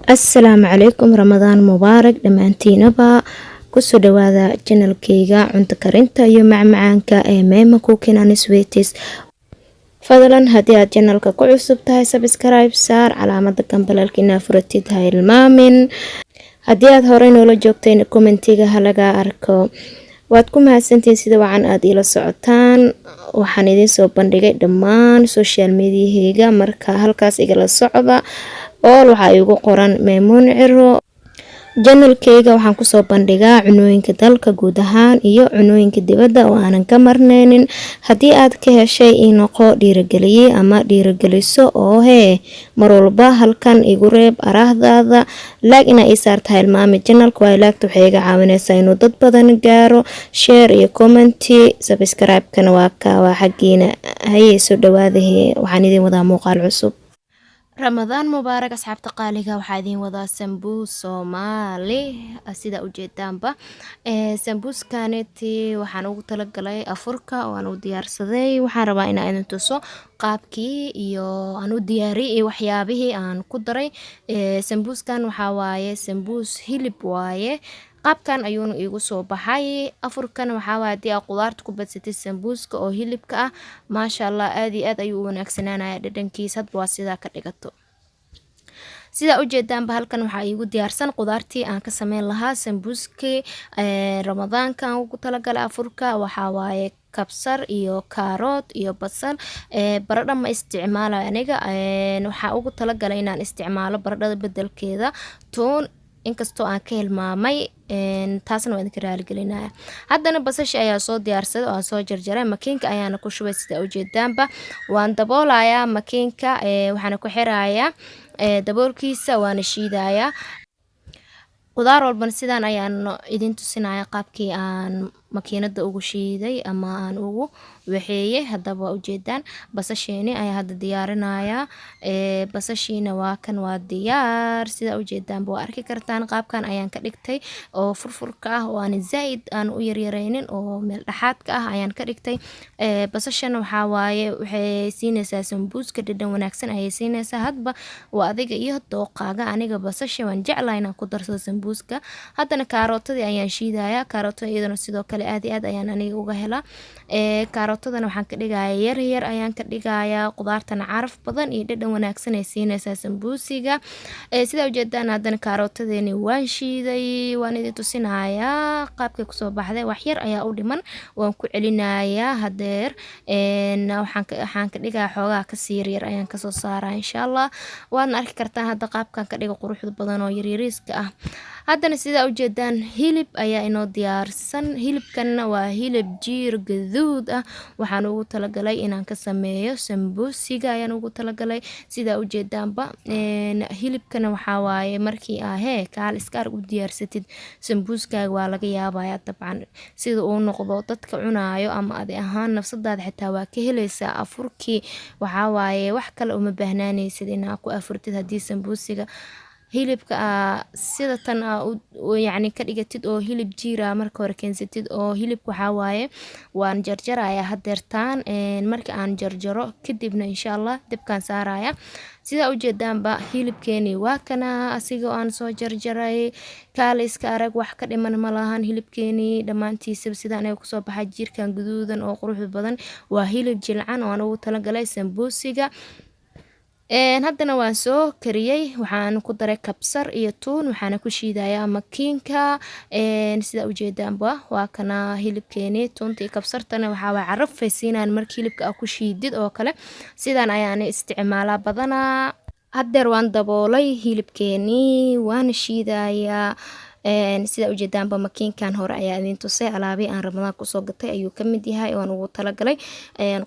Assalaamu calaykum Ramadaan mubaarak dhammaantiinaba kusoo dhawaada channelkayga cunto karinta iyo macmacaanka ee Mema Cooking and Sweeties. Fadlan haddii aad channelka ku cusub tahay subscribe saar calaamada gambalaalka inaad furatid ha ilmaamin. Haddii aad horey noola joogteen commentiga ha laga arko. Waad ku mahadsantihiin sida wacan aad ila socotaan. Waxaan idin soo bandhigay dhammaan social media-hayga marka halkaas igala socda oo waxa igu qoran Maymuun Ciro. Channelkayga waxaan kusoo bandhigaa cunooyinka dalka guud ahaan iyo cunooyinka dibadda oo aanan ka marnaynin. Haddii aad ka heshay inoqo dhiirigeliye ama dhiirigeliso oo mar walba halkan igu reeb araahdaada like ina ii saarta ilmaami channelka waa ilaagta waxay iga caawinaysaa inuu dad badan gaaro. Share iyo comment subscribe kana waa xaqiina haye soo dhawaada waxaan idin wadaa muuqaal cusub. Ramadaan mubaarak asxaabta qaaliga waxaa idin wadaa sambuus Soomaali sida u jeedaanba sambuuskaaneti waxaan ugu talagalay afurka oo aan u diyaarsaday. Waxaan rabaa inaan idin tuso qaabkii iyo aan u diyaariyay waxyaabihii aan ku daray. Sambuuskan waxaa waaye sambuus hilib waaye. qaabkan ayuuna igu soo baxay afurkan waxaa waaye hadii aad qudaarta ku badsatid sambuuska oo hilibka ah maasha Allah aad iyo aad ayuu u wanaagsanaanayaa dhadhankiisa hadba waa sidaa ka dhigato. sida u jeedaanba halkan waxaa igu diyaarsan qudaartii aan ka sameyn lahaa sambuuskii Ramadaanka aan ugu talagalay afurka. waxaa waaye kabsar iyo karoot iyo basal. baradho ma isticmaalayo aniga waxaa ugu talagalay inaan isticmaalo baradhada bedelkeeda toon inkastoo aan ka hilmaamay taasna waan idinka raali gelinaya. haddana basasha ayaa soo diyaarsaday oo aan soo jarjaray makiinka ayaana ku shubay sida u jeedaanba waan daboolayaa makiinka waxaana ku xirayaa daboolkiisa waana shiidayaa. qudaar walban sidaan ayaan idin tusinayaa qaabkii aan makiinada ugu shiiday ama aan ugu waxeeyay. haddaba u jeedaan basasheeni ayaa hadda diyaarinayaa. basashiina waa kan waa diyaar sida u jeedaanba waa arki kartaan qaabkan ayaan ka dhigtay oo furfurka ah oo aan zaid aan u yaryareynin oo meel dhaxaadka ah ayaan ka dhigtay. basashana waxaa waaye waxay siinaysaa sambuuska dhadhan wanaagsan ayay siinaysaa hadba waa adiga iyo dooqaaga. aniga basasha waan jeclahay inaan ku darsado sambuuska. haddana karootadii ayaan shiidayaa. karootada iyadana sidoo kale aad iyo aad ayaan aniga uga helaa. karootadana waxaan ka dhigayaa yar yar ayaan ka dhigayaa. qudaartana caraf badan iyo dhadhan wanaagsan ay siinaysaa sambuusiga. sida u jeedaan haddana karootadeeni waan shiiday waan idin tusinayaa qaabkay kusoo baxday. wax yar ayaa u dhiman waan ku celinayaa hadeer waxaan ka dhigaa xoogaa ka siir yar ayaan kasoo saaraa insha Allah. waadna arki kartaan hadda qaabkan ka dhigo quruxda badan oo yaryariiska ah. haddana sida u jeedaan hilib ayaa inoo diyaarsan. hilibkanna waa hilib jiir gaduud ah. waxaan ugu talagalay inaan ka sameeyo sambuusiga ayaan ugu talagalay. sida u jeedaanba hilibkana waxaa waaye markii kaal iska arag u diyaarsatid sambuuskaaga waa laga yaabayaa dabcan sida uu noqdo dadka cunaayo ama adi ahaan nafsadaada xitaa waa ka helaysaa afurkii. waxaa waaye wax kale uma baahnaanaysid inaad ku afurtid haddii sambuusiga hilibka sida tan yani ka dhigatid oo hilib jiira marka hore keensatid oo hilibka waxaa waaye waan jarjarayaa hadeertaan marka aan jarjaro kadibna insha Allah dibkaan saaraya. sida u jeedaanba hilibkeeni waa kana asiga aan soo jarjaray kaal iska arag wax ka dhiman ma lahan hilibkeeni dhamaantiisa sidaan ay kusoo baxay jiirkan gaduudan oo quruxda badan waa hilib jilcan oo aan ugu talagalay sambuusiga. haddana waan soo kariyay waxaan ku daray kabsar iyo tuun waxaana ku shiidayaa makiinka. sida u jeedaanba waa kana hilibkeeni tuunta iyo kabsartana waxaa waa carafay siinaan markii hilibka aad ku shiidid oo kale. sidaan ayaan isticmaalaa badanaa. hadeer waan daboolay hilibkeeni waana shiidayaa. sida u jeedaanba makiinkan hore ayaa idin tusay alaabii aan Ramadaan kusoo gatay ayuu ka mid yahay oo aan ugu talagalay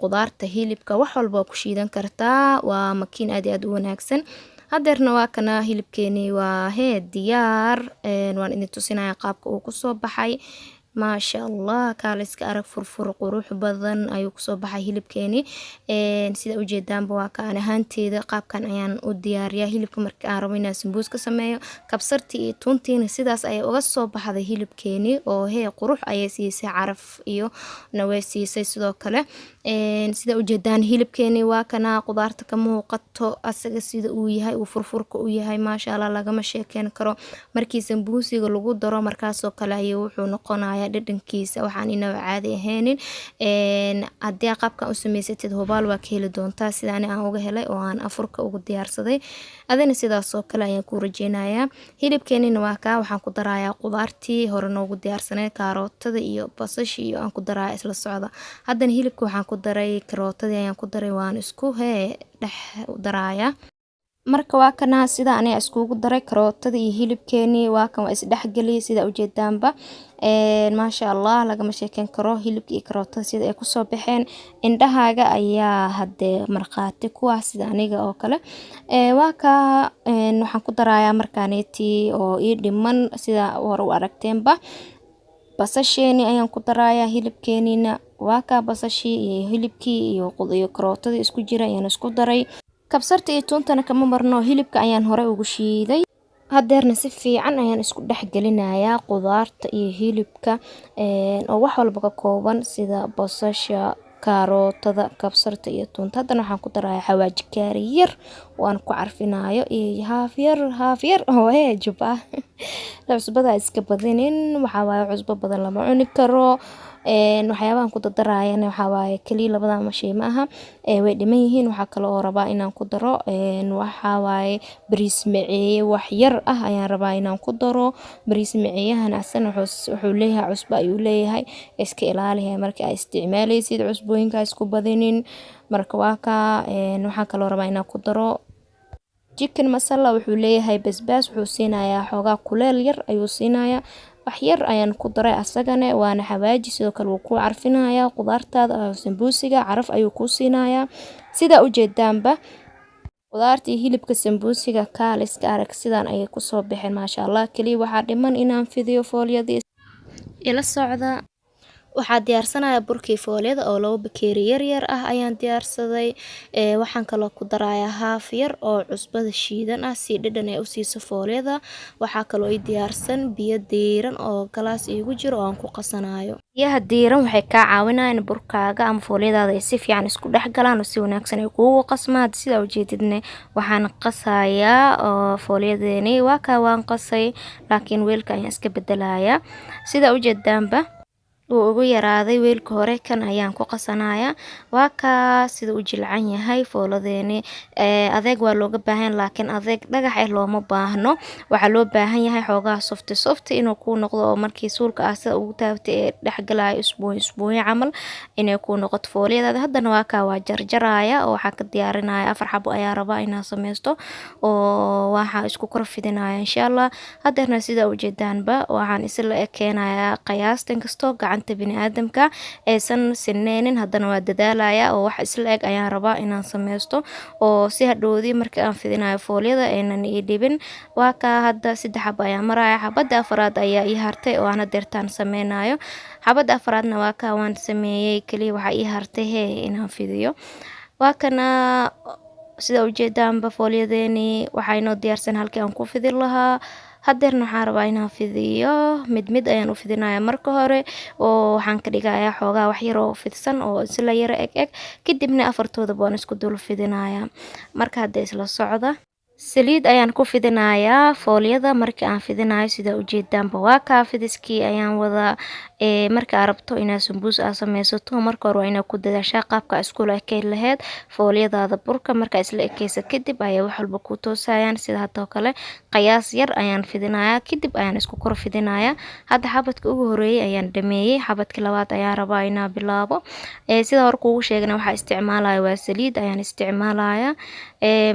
qudaarta hilibka wax walba ku shiidan kartaa. waa makiin aad iyo aad u wanaagsan. hadeerna waa kana hilibkeeni waa diyaar waan idin tusinayaa qaabka uu kusoo baxay ما شاء الله kaaliska arag furfur qurux badan ayuu kusoo baxay hilibkeeni sida ujeedaanba waa kaan ahaanteeda qaabkan ayaan u diyaariyaa hilibka marka aan rabo inaan sambuus ka sameeyo kabsartii iyo tuntiina sidaas ayay uga soo baxday hilibkeeni oo qurux ayay siisay caraf iyo nawee siisay sidoo kale sida ujeedaan hilibkeeni waa kana qudaarta ka muuqato asaga sida uu yahay uu furfurka u yahay maasha Allah lagama sheekeen karo markii sambuusiga lagu daro markaas oo kale ayuu wuxuu noqonayaa dhadhankiisa waxaan inaba caadi aheenin haddii qaabkan u samaysatid hubaal waa ka heli doontaa sida aan uga helay oo aan afurka ugu diyaarsaday adina sidaas oo kale ayaan ku rajeynayaa hilibkeenina waa ka waxaan ku darayaa qudaartii hore noogu diyaarsanay karootada iyo basasha iyo aan ku darayaa isla socda haddana hilibka waxaan ku daray karootadii ayaan ku daray waan isku dhex darayaa marka waa kana sida aniga iskugu daray karootada iyo hilibkeeni waa kan waa isdhexgaliyay sida ujeedaanba ma sha Allah lagama sheekeen karo hilibka iyo karootada sida ay kusoo baxeen indhahaaga ayaa hadee marqaati kuwa sida aniga oo kale waa ka waxaan ku darayaa markaaneeti oo ii dhiman sida hore u aragteenba basasheeni ayaan ku darayaa hilibkeenina waa ka basashii iyo hilibkii iyo karootadii isku jira ayaan isku daray kabsarta iyo tuuntana kama marno hilibka ayaan hore ugu shiiday hadeerna si fiican ayaan isku dhexgelinayaa qudaarta iyo hilibka oo wax walba ka kooban sida basasha karootada kabsarta iyo tuunta haddana waxaan ku darayaa xawaaji kaari yar oo aan ku carfinayo iyo haaf yar oo juba cusbada iska badinin waxa waaye cusbo badan lama cuni karo waxyaabahan ku darayana waxa waaye kaliya labada shay ma aha way dhiman yihiin waxa kale oo rabaa inaan ku daro waxa waaye bariis maceeye wax yar ah ayaan rabaa inaan ku daro bariis maceeyahan asan wuxuu leeyahay cusbo ayuu leeyahay iska ilaalihay marka ay isticmaalaysid cusbooyinka isku badinin marka waa ka waxa kale oo rabaa inaan ku daro chicken masala wuxuu leeyahay basbaas wuxuu siinayaa xoogaa kuleel yar ayuu siinayaa wax yar ayaan ku daray asagana waana xawaaji sidoo kale uu ku carfinayaa qudaartaada sambuusiga caraf ayuu ku siinayaa sida ujeedaanba qudaartii hilibka sambuusiga kaaliska arag sidaan ayay ku soo baxeen ma sha Allah kaliya waxa dhiman inaan fidiyo foolyadii ila socda waxaa diyaarsanayaa burkii foolyada oo laba bakeeri yar ah ayaan diyaarsaday waxaan kaloo ku darayaa haaf yar oo cusbada shiidan ah si dhadhan ay u siiso foolyada waxaa kaloo ay diyaarsan biyo diiran oo galaas iigu jiro oo aan ku qasanayo biyaha diiran waxay ka caawinayaan burkaaga ama foolyadaada ay si fiican isku dhex galaan oo si wanaagsan ay kugu qasmaan sida ujeedidna waxaan qasayaa foolyadeenii waa ka waan qasay laakiin weelka ayaan iska bedelayaa sida ujeedaanba uu ugu yaraaday weelka hore kan ayaan ku qasanayaa waa ka sida uu jilcan yahay fooladeeni adeeg waa looga baahan laakiin adeeg dhagax looma baahno waxa loo baahan yahay xoogaa soft inuu ku noqdo oo markii suulka sida ugu taabtay dhexgalay usbuuc camal inay ku noqoto foolyada haddana waa ka waa jarjaraya oo waxa ka diyaarinaya 4 xabo ayaa rabaa inaan sameysto oo waxa isku kor fidinaya insha Allah haddana sida ujeedaanba waxaan isla ekeenayaa qiyaastan kasto bini'aadamka aysan sineenin haddana waa dadaalaya oo wax isla eg ayaan rabaa inaan sameysto oo si hadhoodii marka aan fidinayo foolyada aynan ii dhibin waa ka hadda 3 xabo ayaan maraya xabada afraad ayaa ii hartay oo aan deertaan sameynayo xabada afraadna waa ka waan sameeyay kaliya waxa ii hartay inaan fidiyo waa kana sida ujeedaanba foolyadeenii waxaynu diyaarsan halkii aan ku fidin lahaa hadeerna waxaan rabaa inaan fidiyo mid ayaan u fidinayaa marka hore oo waxaan ka dhigayaa xoogaa wax yar oo fidsan oo isla yar eg kadibna afartooda baan isku dul fidinayaa marka hadda isla socda saliid ayaan ku fidinayaa foolyada marka aan fidinayo sida ujeedaanba waa ka fidiskii ayaan wada marka arabto inaad sambuus sameysato marka hore waa inaad ku dadaashaa qaabka isku ekeen lahayd foolyadaada burka marka isla ekeysa kadib ayaa wax walba ku toosayaan sida hadda kale qiyaas yar ayaan fidinayaa kadib ayaan isku kor fidinayaa hadda xabadka ugu horeeyay ayaan dhameeyay xabadka labaad ayaan rabaa inaan bilaabo sida hore kuugu sheegna waxa isticmaalaya waa saliid ayaan isticmaalayaa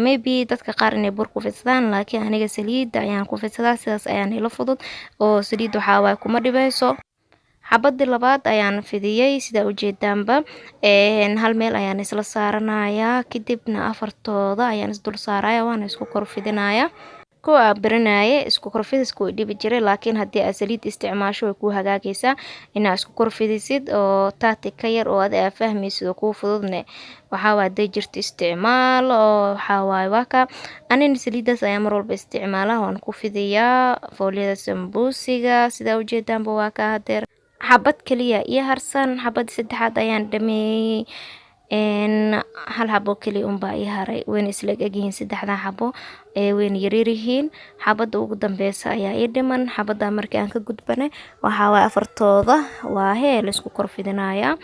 maybe dadka qaar inay bur ku fidsadaan laakiin aniga saliid ayaan ku fidsadaa sidaas ayaan ila fudud oo saliid waxa way kuma dhibayso xabadii labaad ayaan fidiyay sida ujeedaanba hal meel ayaan isla saaranayaa kadibna afartooda ayaan is dul saaraya waan isku kor fidinayaa kuwa baranaaye isku korfidisku way dhibi jiray laakiin haddii aad saliid isticmaasho way kuu hagaagaysaa inaa isku korfidisid oo taati ka yar oo aa fahmaysid oo kuu fududne waxaa waa haday jirto isticmaal oo waxaa waaye waa ka anina saliidaas ayaa mar walba isticmaala waan ku fidiyaa fooliyada sambuusiga sidaa ujeedaanba waa ka hadeer xabad kaliya iyo harsan xabadii saddexaad ayaan dhameeyey hal xabo kaliya unbaa ii haray wayna isla egyihiin saddexdan xabo wayna yaryaryihiin xabada ugu dambeysa ayaa ii dhiman xabada markii aan ka gudbanay waxaa waay afartooda waa hee la isku korfidinayaa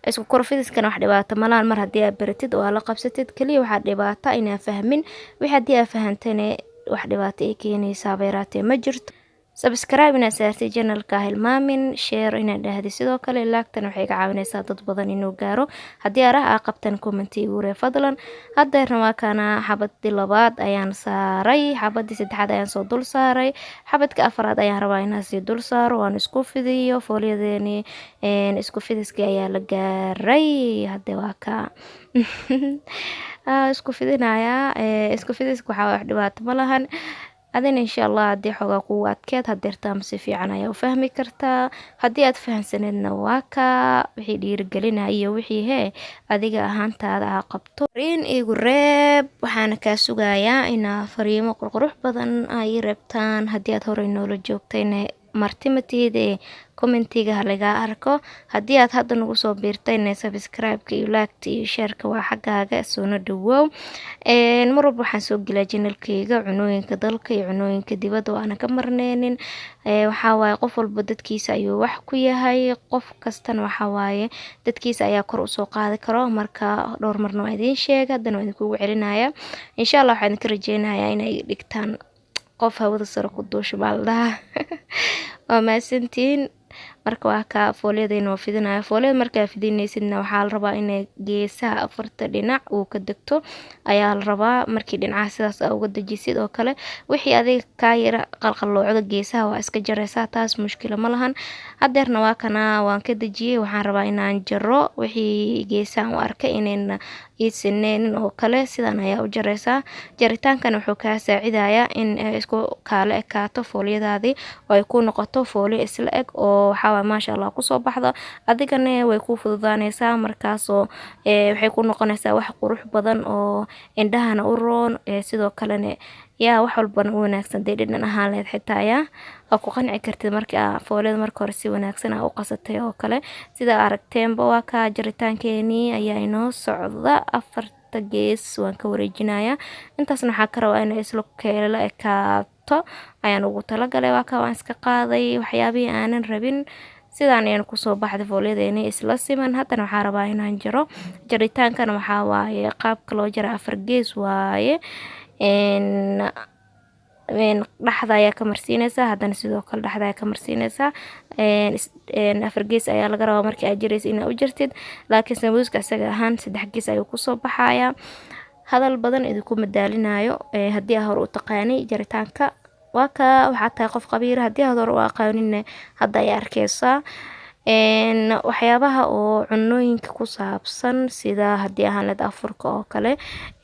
isku korfidiskana wax dhibaato malaan mar haddii aad baratid oo aad la qabsatid kaliya waxaa dhibaata inaa fahmin wixii haddii aad fahantane wax dhibaato ay keenaysaa beeraatee ma jirto subscribe inaad saartay channelka hilmaamin share inaad dhahday sidoo kale laagtan waxay ka caawinaysaa dad badan inuu gaaro haddii araha aa qabtan commenti igu ree fadlan hadeerna waa kana xabadii labaad ayaan saaray xabadii saddexaad ayaan soo dul saaray xabadka afraad ayaan rabaa inaan sii dul saaro waan isku fidiyo fooliyadeeni isku fidiskii ayaa la gaaray hadde waa ka isku fidinayaa isku fidiska waxaa wax dhibaato ma lahan adina insha Allah haddii xoogaa kugu adkeed hadeertaa si fiican ayaa u fahmi kartaa haddii aad fahansaneedna waa ka wixii dhiirigelinaya iyo wixii hee adiga ahaantaada aa qabto fariin igu reeb waxaana kaa sugayaa inaa fariimo qurqurux badan ay reebtaan haddii aad horey noola joogtayna martimatiida commentiga halaga arko haddii aad hadda nagu soo biirtayna subscribe-ka iyo like-ta iyo share-ka waa xaggaaga soona dhawow mar walba waxaan soo gelaa channelkayga cunooyinka dalka iyo cunooyinka dibadda oo aanan ka marneynin waxaa waaye qof walba dadkiisa ayuu wax ku yahay qof kastana waxaa waaye dadkiisa ayaa kor usoo qaadi karo marka dhowr marna waa idiin sheega haddana waa idinkugu celinaya insha Allah waxaan idinka rajeynayaa inay dhigtaan qof hawada sare ku duusha baaldaha waa maasantiin marka waa ka fooliyadayna waa fidinaya fooliyada markaa fidinaysidna waxaa la rabaa inay geesaha afarta dhinac uu ka degto ayaa la rabaa markii dhinaca sidaas aa uga dejisid oo kale wixii adiga kaa yara qalqaloocda geesaha waa iska jaraysaa taas mushkila ma lahan hadeerna waa kana waan ka dejiyey waxaan rabaa inaan jaro wixii geesaha u arkay inayna iisineynin oo kale sidaan ayaa u jaraysaa jaritaankana wuxuu kaa saacidayaa in isku kaala ekaato fooliyadaadii oo ay ku noqoto fooliyo isla eg oo waxaa maasha Allah kusoo baxda adigana way ku fududaanaysaa markaasoo waxay ku noqonaysaa wax qurux badan oo indhahana u roon sidoo kalena yaa wax walbana u wanaagsan dhadhan ahaan leed xitaa yaa ku qanci kartid markii aa fooliyada marka hore si wanaagsan aa u qasatay oo kale sida aragteenba waa ka jaritaankeeni ayaa inoo socda afarta gees waan ka wareejinayaa intaasna waxaa ka rabaa inay isla keela ekaato ayaan ugu talagalay waa ka waan iska qaaday waxyaabihii aanan rabin sidaan ayaan kusoo baxday fooliyadeeni isla siman haddana waxaa rabaa inaan jaro jaritaankana waxaa waaye qaabka loo jara afar gees waaye dhaxda ayaa ka marsiinaysaa haddana sidoo kale dhaxda ayaa ka marsiinaysaa afar gees ayaa laga rabaa markii aad jaraysa inaad u jartid laakiin sambuuska isaga ahaan 3 gees ayuu kusoo baxayaa hadal badan idinku madaalinayo haddii aad hore u taqaanay jaritaanka waa ka waxaa tahay qof qabiir haddii aad hore u aqaanin hadda ay arkaysaa waxyaabaha oo cunooyinka ku saabsan sida haddii ahaan leed afurka oo kale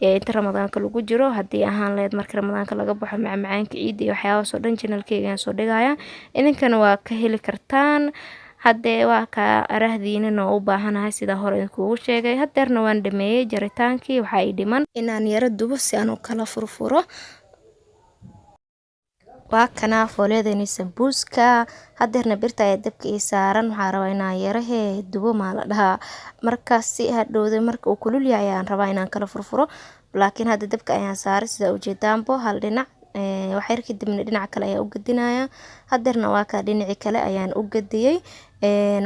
inta ramadaanka lagu jiro haddii ahaan leed marka ramadaanka laga baxo macmacaanka ciida iyo waxyaabahaas oo dhan channelkayga soo dhigaya idinkana waa ka heli kartaan haddee waa ka arahdiinana u baahanahay sida hore idinkugu sheegay hadeerna waan dhameeyey jaritaankii waxaa ii dhiman inaan yara dubo si aan u kala furfuro waa kana fooliyadani sambuuska hadeerna birta ayaa dabka ii saaran waxaa rabaa inaan yarahee dubo maa la dhahaa markaas si hadhowda marka uu kulul yahay ayaan rabaa inaan kala furfuro laakiin hadda dabka ayaan saaray sida ujeedaanbo hal dhinac waxyar kadibna dhinaca kale ayaa u gadinayaa hadeerna waa ka dhinaci kale ayaan u gadiyey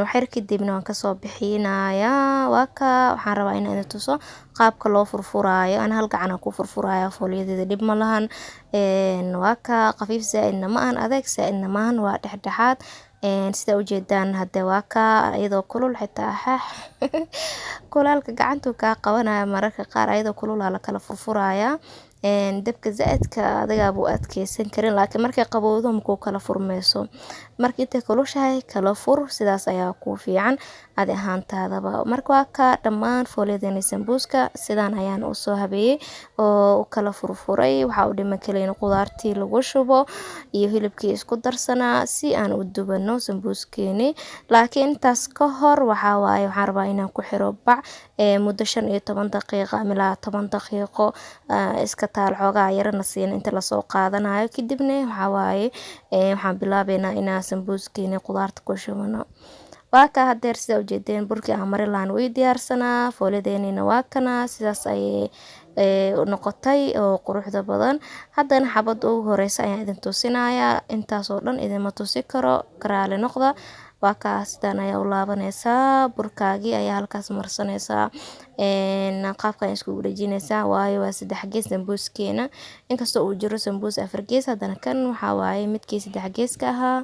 waxyar kadibna waan kasoo bixinayaa waa ka waxaan rabaa inaan tuso qaabka loo furfuraayo aan hal gacan ku furfuraayo fooliyadeeda dhib ma lahan waa ka qafiif saaidna ma aan adeeg saaidna ma aan waa dhexdhexaad sida ujeedaan hadda waa ka iyadoo kulul xitaa kulaalka gacantu ka qabanaya mararka qaar iyadoo kulul la kala furfuraya dabka zaadka adiga buu adkeysan karin laakiin markay qabowdo markuu kala furmeyso markii intay kulushahay kala fur sidaas ayaa ku fiican adi ahaantaadaba marka waa ka dhammaan fooleedani sambuuska sidaan ayaan u soo habeeyay oo kala furfuray waxa uu dhiman kaleyn qudaartii lagu shubo iyo hilibkii isku darsanaa si aan u dubano sambuuskeeni laakiin intaas ka hor waxaan rabaa inaan ku xiro bac muddo 15 daqiiqo ilaa 10 daqiiqo iska taal xoogaa yarana siin inta la soo qaadanayo kadibna waxaan bilaabeynaa inaan sambuuskeeni qudaarta ku shubano waa ka hadeer sida ujeedeen burkii aan mari lahayn way diyaarsanaa fooleedeenina waa kana sidaas ayay noqotay oo quruxda badan haddana xabad ugu horeysa ayaan idin tusinayaa intaas oo dhan idinma tusi karo karaale noqda waa ka sidaan ayaa u laabanaysaa burkaagii ayaa halkaas marsanaysaa qaabkan isku dhajinaysaa waayo waa 3 gees sambuuskeena inkastoo uu jiro sambuus 4 gees haddana kan midkii 3 geeska ahaa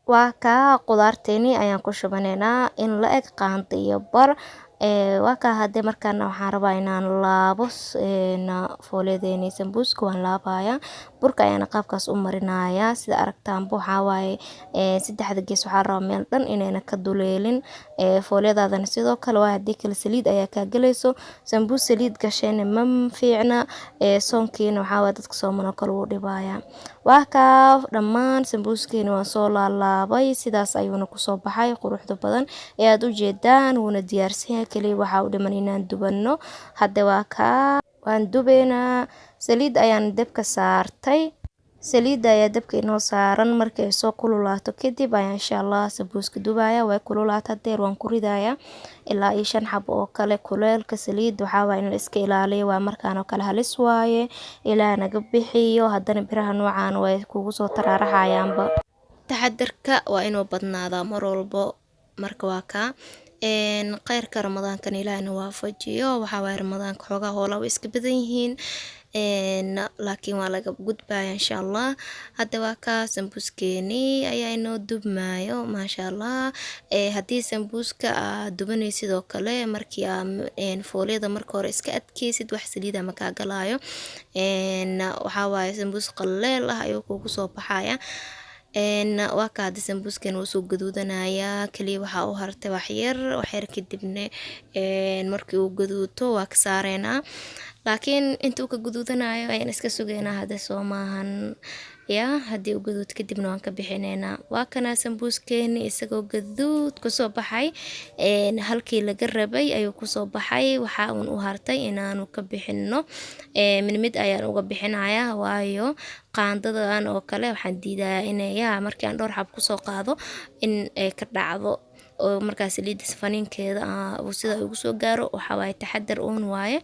waa ka qudaarteeni ayaan ku shubaneynaa in la eg qaanta iyo bar waa ka hadee markaan waxaan rabaa inaan laabo fooleedeeni sambuuska waan laabaya burka ayaan qaabkaas u marinayaa sida aragtaan waxa waaye 3 gees waxaa rabaa meel dhan inayna ka duleelin fooleedadana sidoo kale waa hadii kale saliid ayaa ka galayso sambuus saliid gashayna ma fiicna soonkiina waxa waa dadka sooman kale uu dhibaya waa ka dhammaan sambuuskeena waan soo laabay sidaas ayuuna ku soo baxay quruxda badan ee aad u jeedaan wuuna diyaarsan kaliya waxa uu dhiman inaan dubano hadda waa ka waan dubeynaa saliid ayaan dabka saartay saliida ayaa dabka inoo saaran markay soo kululaato kadib ayaan insha Allah sambuuska dubaya way kululaata deer waan ku ridaya ilaa 5 xabo oo kale kuleelka saliid waxa in la iska ilaaliyo waa markaan oo kale halis waaye ilaa naga bixiyo haddana biraha noocaan way kugu soo taraaraxayaanba taxadarka waa inuu badnaada mar walbo marka waa ka qayrka ramadaankan ilaahna waafajiyo waxa way ramadaanka xogaa hoola way iska badan yihiin laakiin waa laga gudbaya insha Allah hadda waa ka sambuuskeeni ayaa inoo dubmaayo maasha Allah haddii sambuuska dubanay sidoo kale markii fooleeda marka hore iska adkeysid wax saliida ma ka galaayo waxa waaye sambuus qaleel ah ayuu kugu soo baxaya waa ka hadda sambuuskan wuu soo gaduudanaya kaliya waxa uu hartay wax yar kadibna markii uu gaduuto waa ka saareynaa laakiin intuu ka gaduudanayo ayaan iska sugeynaa hadda soo maahan haddii uu gaduud kadibna waan ka bixineynaa waa kana sambuuskeeni isagoo gaduud kusoo baxay halkii laga rabay ayuu kusoo baxay waxa uun u hartay inaanu ka bixino mid ayaan uga bixinaya waayo qaandadan oo kale waxaan diidayaa inay markii aan dhowr xab kusoo qaado in ay ka dhacdo oo markaas saliid faniinkeeda uu sida ugu soo gaaro waxa waaye taxadar waaye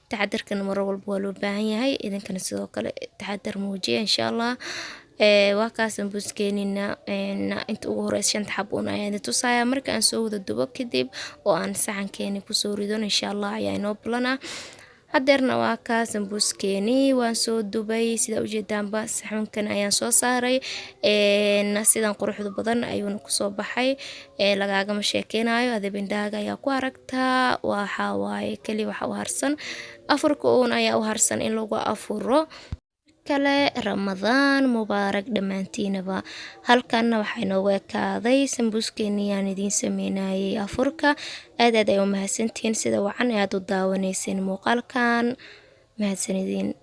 taxadarkan mar walba waa loo baahan yahay idinkana sidoo kale taxadar muujiya insha Allah waa ka sambuuskeenina inta ugu horeysa 5 xabo ayaan tusaya marka aan soo wada dubo kadib oo aan saxankeeni ku soo ridon insha Allah ayaa inoo plana hadeerna waa ka sambuuskeeni waan soo dubay sida ujeedaanba saxankan ayaan soo saaray sidan quruxda badan ayuuna ku soo baxay lagaaga ma sheekeynayo adabindaaga ayaa ku aragtaa waxa waaye kaliya waxa u harsan afurka ayaa u harsan in lagu afuro kale Ramadaan mubaarak dhamaantiinaba halkan waxa inoo weekaaday sambuuskeeni aan idin sameynayay afurka aad ay u mahadsantiin sida wacan aad u daawanayseen muuqaalkan mahadsanidin